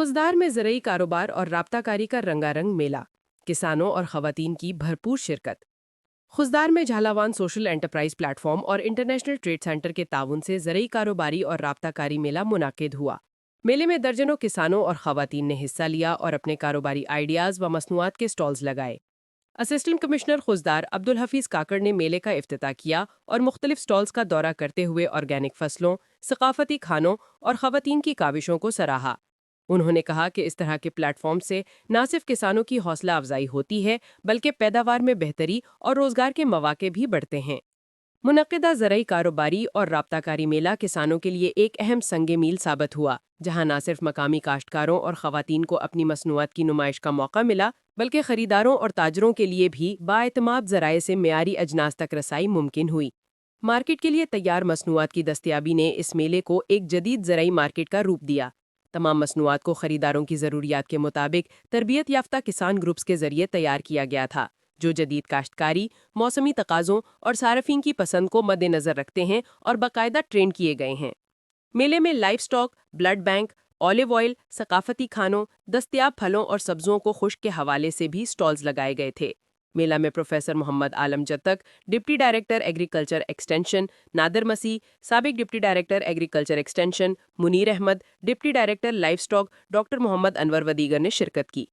खुजदार में ज़रूरी कारोबार और राब्ताकारी का रंगारंग मेला, किसानों और ख़वातीन की भरपूर शिरकत। खुजदार में झालावान सोशल एंटरप्राइज प्लेटफॉर्म और इंटरनेशनल ट्रेड सेंटर के ताउन से ज़रूरी कारोबारी और राब्ताकारी मेला मुनाकिद हुआ। मेले में दर्जनों किसानों और ख़वातीन ने हिस्सा लिया और अपने कारोबारी आइडियाज़ व मसनूआत के स्टॉल्स लगाए। असिस्टेंट कमिश्नर खुजदार अब्दुल हफीज़ काकड़ ने मेले का इफ्तिताह किया और मुख्तलिफ स्टॉल्स का दौरा करते हुए ऑर्गेनिक फसलों, सकाफती खानों और ख़वातीन की काविशों को सराहा। उन्होंने कहा कि इस तरह के प्लेटफॉर्म से न सिर्फ किसानों की हौसला अफजाई होती है बल्कि पैदावार में बेहतरी और रोजगार के मौके भी बढ़ते हैं। मुनक्किदा ज़रूरी कारोबारी और राब्ताकारी मेला किसानों के लिए एक अहम संगे मील साबित हुआ, जहां न सिर्फ मकामी काश्तकारों और ख़वातीन को अपनी मसनूआत की नुमाइश का मौका मिला बल्कि खरीदारों और ताजरों के लिए भी बाएतमाद ज़राए से मेयारी अजनास तक रसाई मुमकिन हुई। मार्केट के लिए तैयार मसनूआत की दस्तयाबी ने इस मेले को एक जदीद ज़रूरी मार्केट का रूप दिया। तमाम मसनूआत को खरीदारों की ज़रूरियात के मुताबिक तरबियत याफ्ता किसान ग्रुप्स के ज़रिए तैयार किया गया था, जो जदीद काश्तकारी, मौसमी तकाज़ों और सारफीन की पसंद को मद्देनज़र रखते हैं और बाकायदा ट्रेंड किए गए हैं। मेले में live stock, blood bank, olive oil, सकाफती खानों, दस्तयाब फलों और सब्ज़ों को खुश्क के हवाले से भी स्टॉल्स लगाए गए थे। मेला में professor Mohammad Alam Jattak, deputy director agriculture extension, Nadir Masih, साबिक deputy director agriculture extension, Munir Ahmad, deputy director live stock doctor Mohammad Anwar व दीगर ने शिरकत की।